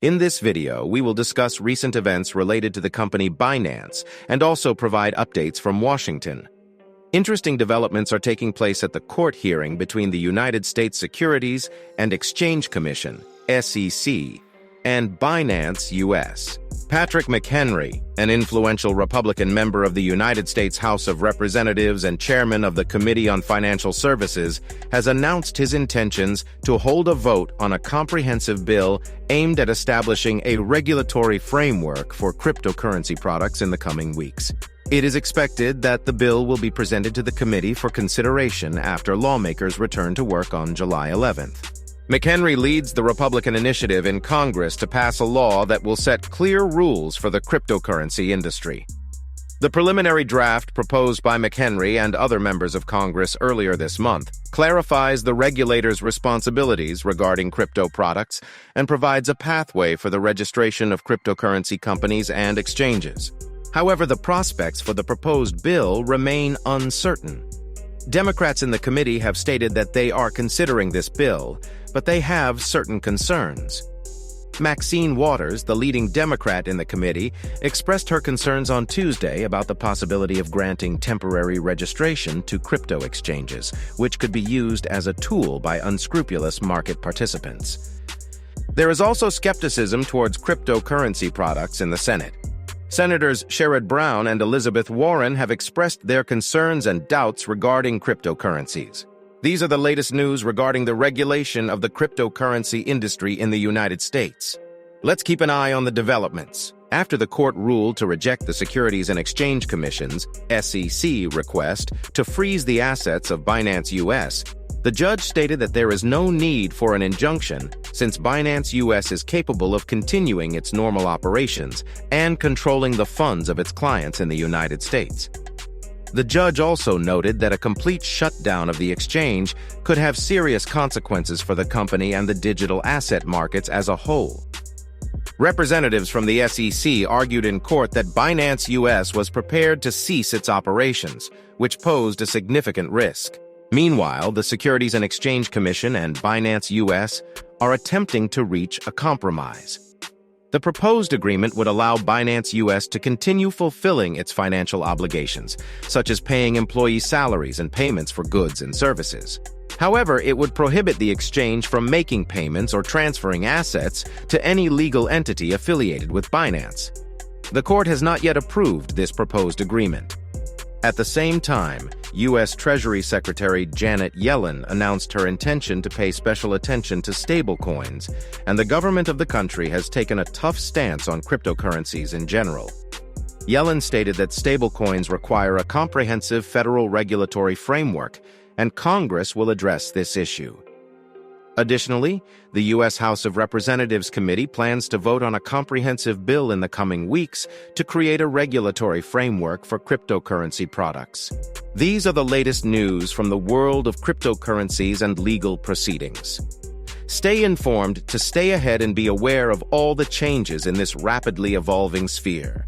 In this video, we will discuss recent events related to the company Binance and also provide updates from Washington. Interesting developments are taking place at the court hearing between the United States Securities and Exchange Commission, SEC, and Binance US. Patrick McHenry, an influential Republican member of the United States House of Representatives and chairman of the Committee on Financial Services, has announced his intentions to hold a vote on a comprehensive bill aimed at establishing a regulatory framework for cryptocurrency products in the coming weeks. It is expected that the bill will be presented to the committee for consideration after lawmakers return to work on July 11th. McHenry leads the Republican initiative in Congress to pass a law that will set clear rules for the cryptocurrency industry. The preliminary draft proposed by McHenry and other members of Congress earlier this month clarifies the regulators' responsibilities regarding crypto products and provides a pathway for the registration of cryptocurrency companies and exchanges. However, the prospects for the proposed bill remain uncertain. Democrats in the committee have stated that they are considering this bill, but they have certain concerns. Maxine Waters, the leading Democrat in the committee, expressed her concerns on Tuesday about the possibility of granting temporary registration to crypto exchanges, which could be used as a tool by unscrupulous market participants. There is also skepticism towards cryptocurrency products in the Senate. Senators Sherrod Brown and Elizabeth Warren have expressed their concerns and doubts regarding cryptocurrencies. These are the latest news regarding the regulation of the cryptocurrency industry in the United States. Let's keep an eye on the developments. After the court ruled to reject the Securities and Exchange Commission's (SEC) request to freeze the assets of Binance US, the judge stated that there is no need for an injunction since Binance US is capable of continuing its normal operations and controlling the funds of its clients in the United States. The judge also noted that a complete shutdown of the exchange could have serious consequences for the company and the digital asset markets as a whole. Representatives from the SEC argued in court that Binance US was prepared to cease its operations, which posed a significant risk. Meanwhile, the Securities and Exchange Commission and Binance US are attempting to reach a compromise. The proposed agreement would allow Binance US to continue fulfilling its financial obligations, such as paying employee salaries and payments for goods and services. However, it would prohibit the exchange from making payments or transferring assets to any legal entity affiliated with Binance. The court has not yet approved this proposed agreement. At the same time, U.S. Treasury Secretary Janet Yellen announced her intention to pay special attention to stablecoins, and the government of the country has taken a tough stance on cryptocurrencies in general. Yellen stated that stablecoins require a comprehensive federal regulatory framework, and Congress will address this issue. Additionally, the U.S. House of Representatives Committee plans to vote on a comprehensive bill in the coming weeks to create a regulatory framework for cryptocurrency products. These are the latest news from the world of cryptocurrencies and legal proceedings. Stay informed to stay ahead and be aware of all the changes in this rapidly evolving sphere.